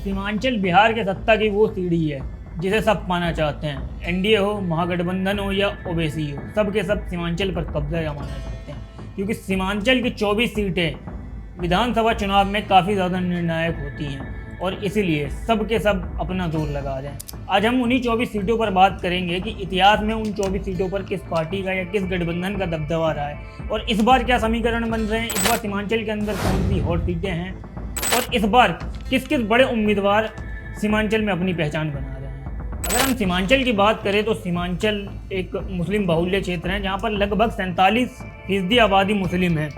सीमांचल बिहार के सत्ता की वो सीढ़ी है जिसे सब पाना चाहते हैं। एनडीए हो, महागठबंधन हो या ओवैसी हो, सब के सब सीमांचल पर कब्जा जमाना चाहते हैं, क्योंकि सीमांचल की 24 सीटें विधानसभा चुनाव में काफ़ी ज़्यादा निर्णायक होती हैं और इसीलिए सब के सब अपना जोर लगा रहे हैं। आज हम उन्हीं 24 सीटों पर बात करेंगे कि इतिहास में उन 24 सीटों पर किस पार्टी का या किस गठबंधन का दबदबा रहा है और इस बार क्या समीकरण बन रहे हैं, इस बार सीमांचल के अंदर कौन सी हॉट सीटें हैं और इस बार किस किस बड़े उम्मीदवार सीमांचल में अपनी पहचान बना रहे हैं। अगर हम सीमांचल की बात करें तो सीमांचल एक मुस्लिम बाहुल्य क्षेत्र है जहाँ पर लगभग 47% आबादी मुस्लिम है।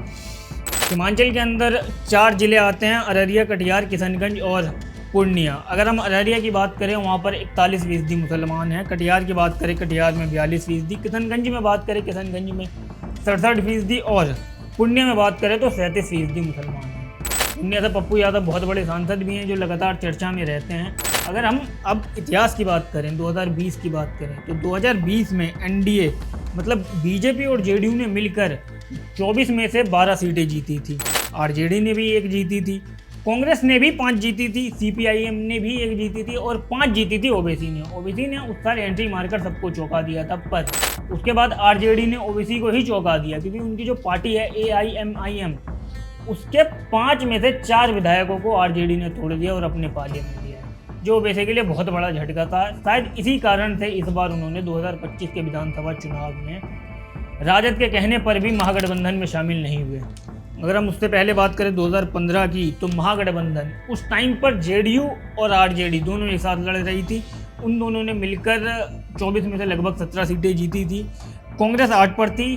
सीमांचल के अंदर 4 ज़िले आते हैं, अररिया, कटिहार, किशनगंज और पूर्णिया। अगर हम अररिया की बात करें वहाँ पर 41% मुसलमान हैं, कटिहार की बात करें कटिहार में 42%, किशनगंज में बात करें किशनगंज में 67% और पूर्णिया में बात करें तो 37% मुसलमान हैं। पूर्णिया से पप्पू यादव बहुत बड़े सांसद भी हैं जो लगातार चर्चा में रहते हैं। अगर हम अब इतिहास की बात करें, 2020 की बात करें तो 2020 में एनडीए मतलब बीजेपी और जेडीयू ने मिलकर 24 में से 12 सीटें जीती थी। आरजेडी ने भी 1 जीती थी, कांग्रेस ने भी 5 जीती थी, सीपीआईएम ने भी 1 जीती थी और 5 जीती थी ओवैसी ने उस साल एंट्री मारकर सबको चौंका दिया था। पर उसके बाद आरजेडी ने ओवैसी को ही चौंका दिया क्योंकि उनकी जो पार्टी है AIMIM, उसके 5 में से 4 विधायकों को आरजेडी ने तोड़ दिया और अपने पाले में लिया, जो ओवैसी के लिए बहुत बड़ा झटका था। शायद इसी कारण से इस बार उन्होंने 2025 के विधानसभा चुनाव में राजद के कहने पर भी महागठबंधन में शामिल नहीं हुए। अगर हम उससे पहले बात करें 2015 की, तो महागठबंधन उस टाइम पर जेडीयू और आरजेडी दोनों एक साथ लड़ रही थी। उन दोनों ने मिलकर 24 में से लगभग 17 सीटें जीती थी। कांग्रेस 8 पर थी,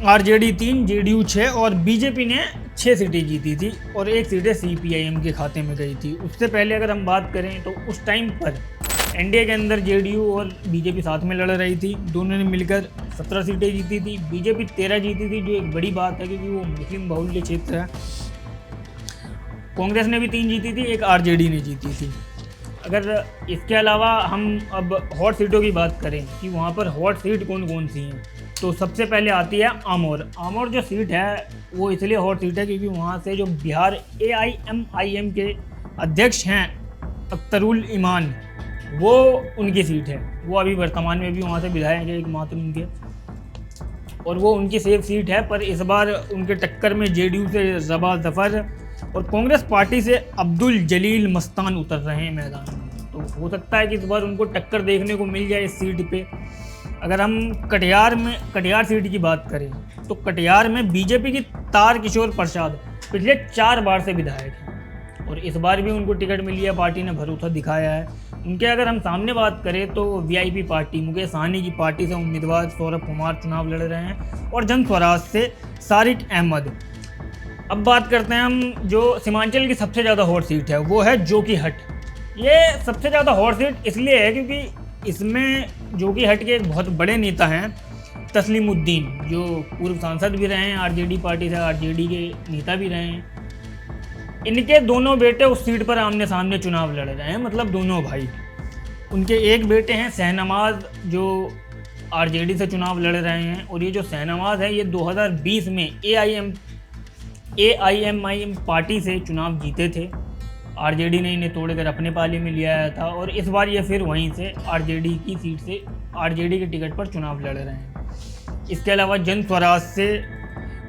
आरजेडी 3, जेडीयू 6 और बीजेपी ने 6 सीटें जीती थी और 1 सीटें सीपीआईएम के खाते में गई थी। उससे पहले अगर हम बात करें तो उस टाइम पर एनडीए के अंदर जेडीयू और बीजेपी साथ में लड़ रही थी, दोनों ने मिलकर 17 सीटें जीती थी। बीजेपी 13 जीती थी, जो एक बड़ी बात है क्योंकि वो मुस्लिम बाहुल्य क्षेत्र है। कांग्रेस ने भी 3 जीती थी, 1 आरजेडी ने जीती थी। अगर इसके अलावा हम अब हॉट सीटों की बात करें कि वहाँ पर हॉट सीट कौन कौन सी हैं, तो सबसे पहले आती है आमोर जो सीट है वो इसलिए हॉट सीट है क्योंकि वहाँ से जो बिहार AIMIM के अध्यक्ष हैं अख्तरुल ईमान, वो उनकी सीट है। वो अभी वर्तमान में भी वहाँ से विधायक है एकमात्र उनके, और वो उनकी सेफ सीट है। पर इस बार उनके टक्कर में जेडीयू से रबा जफर और कांग्रेस पार्टी से अब्दुल जलील मस्तान उतर रहे हैं मैदान में, तो हो सकता है कि इस बार उनको टक्कर देखने को मिल जाए इस सीट पे। अगर हम कटिहार सीट की बात करें तो कटिहार में बीजेपी की तार किशोर प्रसाद पिछले 4 बार से विधायक हैं और इस बार भी उनको टिकट मिली है, पार्टी ने भरोसा दिखाया है उनके। अगर हम सामने बात करें तो वीआईपी पार्टी मुकेश सहनी की पार्टी से उम्मीदवार सौरभ कुमार चुनाव लड़ रहे हैं और जन स्वराज से सारिक अहमद। अब बात करते हैं हम जो सीमांचल की सबसे ज़्यादा हॉट सीट है, वो है जोकीहाट। ये सबसे ज़्यादा हॉट सीट इसलिए है क्योंकि इसमें जोकीहाट के एक बहुत बड़े नेता हैं तस्लीमुद्दीन, जो पूर्व सांसद भी रहे हैं आरजेडी पार्टी से, आरजेडी के नेता भी रहे हैं। इनके दोनों बेटे उस सीट पर आमने सामने चुनाव लड़ रहे हैं, मतलब दोनों भाई। उनके एक बेटे हैं शहनवाज जो आरजेडी से चुनाव लड़ रहे हैं, और ये जो शहनवाज है ये 2020 में AIMIM पार्टी से चुनाव जीते थे। आरजेडी ने इन्हें तोड़कर अपने पाले में लिया था और इस बार ये फिर वहीं से आरजेडी की सीट से आरजेडी के टिकट पर चुनाव लड़ रहे हैं। इसके अलावा जन स्वराज से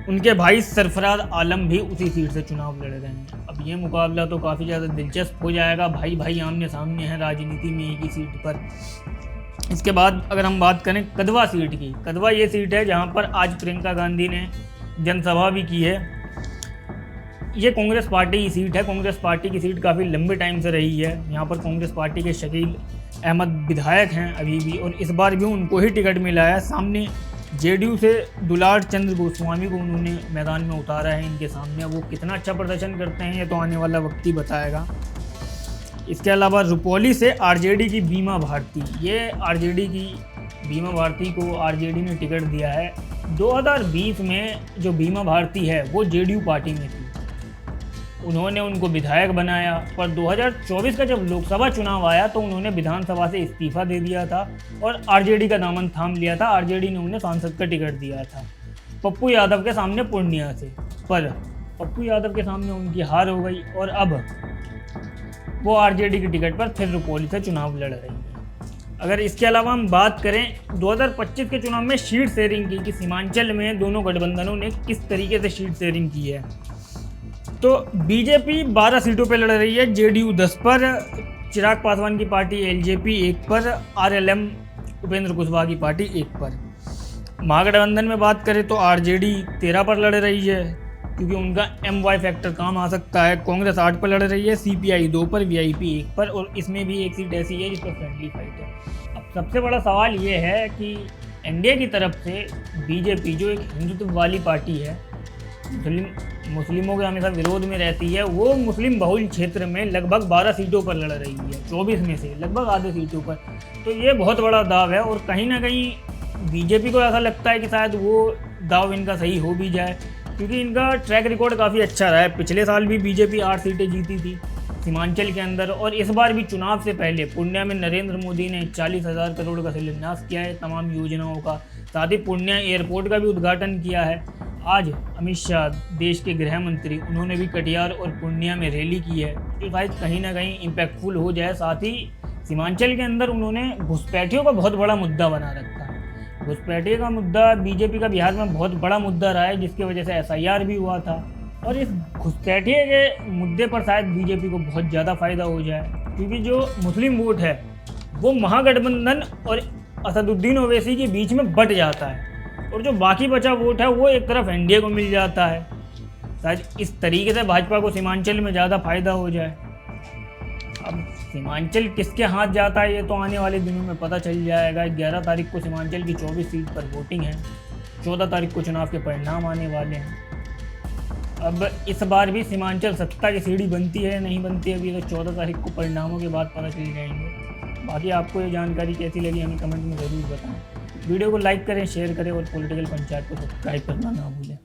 उनके भाई सरफराज आलम भी उसी सीट से चुनाव लड़ रहे हैं। अब ये मुकाबला तो काफ़ी ज़्यादा दिलचस्प हो जाएगा, भाई भाई आमने सामने हैं राजनीति में एक ही सीट पर। इसके बाद अगर हम बात करें कदवा सीट की, कदवा ये सीट है जहाँ पर आज प्रियंका गांधी ने जनसभा भी की है। ये कांग्रेस पार्टी की सीट है, कांग्रेस पार्टी की सीट काफ़ी लंबे टाइम से रही है। यहाँ पर कांग्रेस पार्टी के शकील अहमद विधायक हैं अभी भी, और इस बार भी उनको ही टिकट मिला है। सामने जेडीयू से दुलार चंद्र गोस्वामी को उन्होंने मैदान में उतारा है इनके सामने। वो कितना अच्छा प्रदर्शन करते हैं ये तो आने वाला वक्त ही बताएगा। इसके अलावा रुपौली से आरजेडी की बीमा भारती, ये आरजेडी की बीमा भारती को आरजेडी ने टिकट दिया है। 2020 में जो बीमा भारती है वो जेडीयू पार्टी में थी, उन्होंने उनको विधायक बनाया, पर 2024 का जब लोकसभा चुनाव आया तो उन्होंने विधानसभा से इस्तीफा दे दिया था और आरजेडी का दामन थाम लिया था। आरजेडी ने उन्हें सांसद का टिकट दिया था पप्पू यादव के सामने पूर्णिया से, पर पप्पू यादव के सामने उनकी हार हो गई और अब वो आरजेडी की टिकट पर फिर रुपौली से चुनाव लड़ रही है। अगर इसके अलावा हम बात करें 2025 के चुनाव में सीट शेयरिंग की कि सीमांचल में दोनों गठबंधनों ने किस तरीके से सीट शेयरिंग की है, तो बीजेपी 12 सीटों पर लड़ रही है, जेडीयू 10 पर, चिराग पासवान की पार्टी एलजेपी 1 पर, आरएलएम उपेंद्र कुशवाहा की पार्टी 1 पर। महागठबंधन में बात करें तो आरजेडी 13 पर लड़ रही है क्योंकि उनका MY फैक्टर काम आ सकता है, कांग्रेस 8 पर लड़ रही है, सीपीआई 2 पर, वीआईपी 1 पर, और इसमें भी एक सीट ऐसी है जिस पर फ्रेंडली फाइट है। अब सबसे बड़ा सवाल ये है कि एनडीए की तरफ से बीजेपी जो एक हिंदुत्व वाली पार्टी है, मुस्लिमों के हमेशा विरोध में रहती है, वो मुस्लिम बहुल क्षेत्र में लगभग 12 सीटों पर लड़ रही है, 24 में से लगभग आधे सीटों पर। तो ये बहुत बड़ा दाव है और कहीं ना कहीं बीजेपी को ऐसा लगता है कि शायद वो दाव इनका सही हो भी जाए, क्योंकि इनका ट्रैक रिकॉर्ड काफ़ी अच्छा रहा है। पिछले साल भी बीजेपी 8 सीटें जीती थी सीमांचल के अंदर, और इस बार भी चुनाव से पहले पूर्णिया में नरेंद्र मोदी ने 40,000 करोड़ का शिलान्यास किया है तमाम योजनाओं का, साथ ही पूर्णिया एयरपोर्ट का भी उद्घाटन किया है। आज अमित शाह देश के गृह मंत्री, उन्होंने भी कटिहार और पूर्णिया में रैली की है जो शायद कहीं ना कहीं इम्पैक्टफुल हो जाए। साथ ही सीमांचल के अंदर उन्होंने घुसपैठियों का बहुत बड़ा मुद्दा बना रखा है। घुसपैठिए का मुद्दा बीजेपी का बिहार में बहुत बड़ा मुद्दा रहा है, जिसकी वजह से SIR भी हुआ था, और इस घुसपैठिए के मुद्दे पर शायद बीजेपी को बहुत ज़्यादा फायदा हो जाए, क्योंकि जो मुस्लिम वोट है वो महागठबंधन और असदुद्दीन ओवैसी के बीच में बट जाता है, और जो बाकी बचा वोट है वो एक तरफ एनडीए को मिल जाता है। शायद इस तरीके से भाजपा को सीमांचल में ज़्यादा फायदा हो जाए। अब सीमांचल किसके हाथ जाता है ये तो आने वाले दिनों में पता चल जाएगा। 11 तारीख को सीमांचल की 24 सीट पर वोटिंग है, 14 तारीख को चुनाव के परिणाम आने वाले हैं। अब इस बार भी सीमांचल सत्ता की सीढ़ी बनती है नहीं बनती है, अभी तो 14 तारीख को परिणामों के बाद पता चल जाएंगे। बाकी आपको ये जानकारी कैसी लगी हमें कमेंट में ज़रूर बताएं। वीडियो को लाइक करें, शेयर करें और पॉलिटिकल पंचायत को सब्सक्राइब करना ना भूलें।